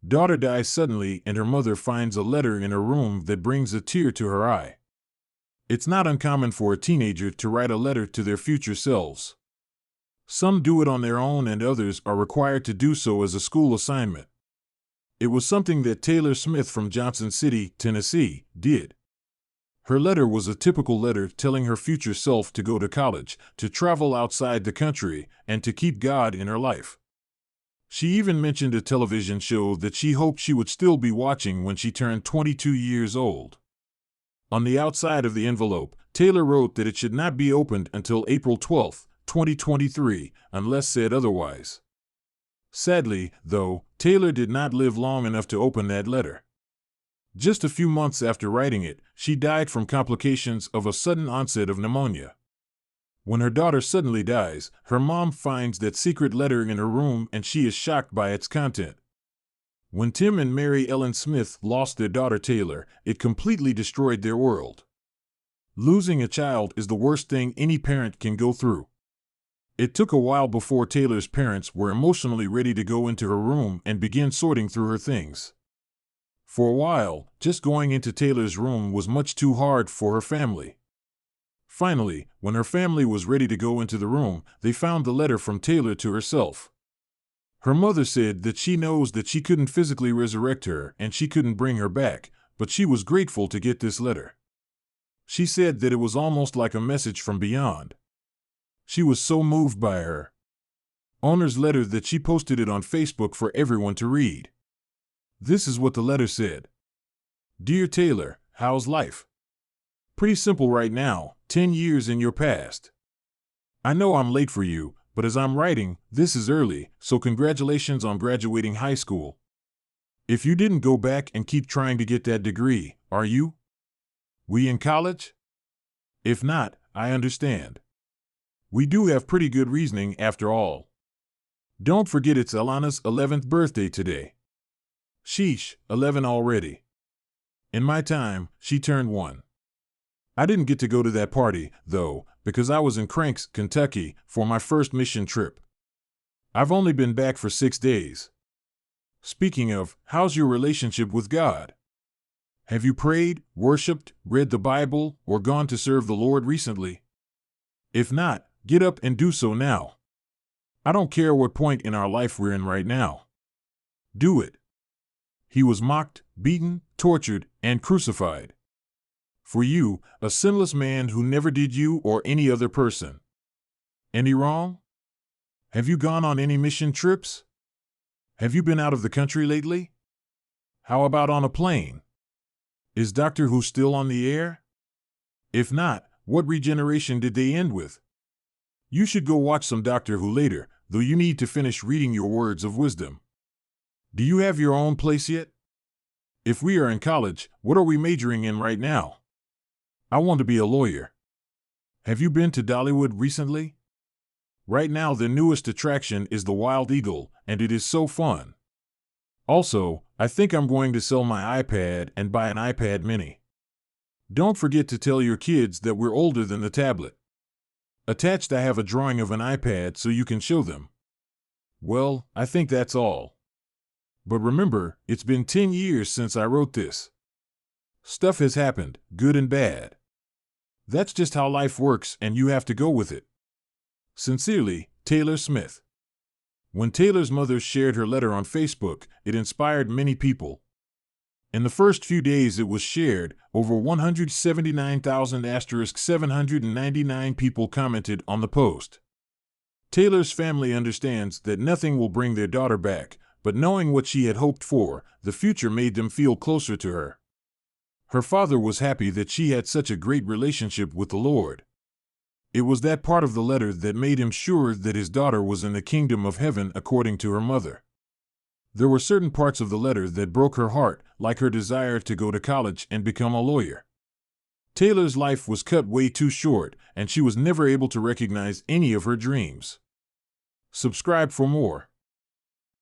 Daughter dies suddenly and her mother finds a letter in her room that brings a tear to her eye. It's not uncommon for a teenager to write a letter to their future selves. Some do it on their own and others are required to do so as a school assignment. It was something that Taylor Smith from Johnson City, Tennessee, did. Her letter was a typical letter telling her future self to go to college, to travel outside the country, and to keep God in her life. She even mentioned a television show that she hoped she would still be watching when she turned 22 years old. On the outside of the envelope, Taylor wrote that it should not be opened until April 12, 2023, unless said otherwise. Sadly, though, Taylor did not live long enough to open that letter. Just a few months after writing it, she died from complications of a sudden onset of pneumonia. When her daughter suddenly dies, her mom finds that secret letter in her room and she is shocked by its content. When Tim and Mary Ellen Smith lost their daughter Taylor, it completely destroyed their world. Losing a child is the worst thing any parent can go through. It took a while before Taylor's parents were emotionally ready to go into her room and begin sorting through her things. For a while, just going into Taylor's room was much too hard for her family. Finally, when her family was ready to go into the room, they found the letter from Taylor to herself. Her mother said that she knows that she couldn't physically resurrect her and she couldn't bring her back, but she was grateful to get this letter. She said that it was almost like a message from beyond. She was so moved by her owner's letter that she posted it on Facebook for everyone to read. This is what the letter said. Dear Taylor, how's life? Pretty simple right now, 10 years in your past. I know I'm late for you, but as I'm writing, this is early, so congratulations on graduating high school. If you didn't go back and keep trying to get that degree, are you? We in college? If not, I understand. We do have pretty good reasoning after all. Don't forget it's Alana's 11th birthday today. Sheesh, 11 already. In my time, she turned 1. I didn't get to go to that party, though, because I was in Cranks, Kentucky, for my first mission trip. I've only been back for 6 days. Speaking of, how's your relationship with God? Have you prayed, worshiped, read the Bible, or gone to serve the Lord recently? If not, get up and do so now. I don't care what point in our life we're in right now. Do it. He was mocked, beaten, tortured, and crucified. For you, a sinless man who never did you or any other person any wrong? Have you gone on any mission trips? Have you been out of the country lately? How about on a plane? Is Doctor Who still on the air? If not, what regeneration did they end with? You should go watch some Doctor Who later, though you need to finish reading your words of wisdom. Do you have your own place yet? If we are in college, what are we majoring in right now? I want to be a lawyer. Have you been to Dollywood recently? Right now the newest attraction is the Wild Eagle, and it is so fun. Also, I think I'm going to sell my iPad and buy an iPad mini. Don't forget to tell your kids that we're older than the tablet. Attached I have a drawing of an iPad so you can show them. Well, I think that's all. But remember, it's been 10 years since I wrote this. Stuff has happened, good and bad. That's just how life works and you have to go with it. Sincerely, Taylor Smith. When Taylor's mother shared her letter on Facebook, it inspired many people. In the first few days it was shared, over 179,799 people commented on the post. Taylor's family understands that nothing will bring their daughter back, but knowing what she had hoped for, the future made them feel closer to her. Her father was happy that she had such a great relationship with the Lord. It was that part of the letter that made him sure that his daughter was in the kingdom of heaven according to her mother. There were certain parts of the letter that broke her heart, like her desire to go to college and become a lawyer. Taylor's life was cut way too short, and she was never able to recognize any of her dreams. Subscribe for more.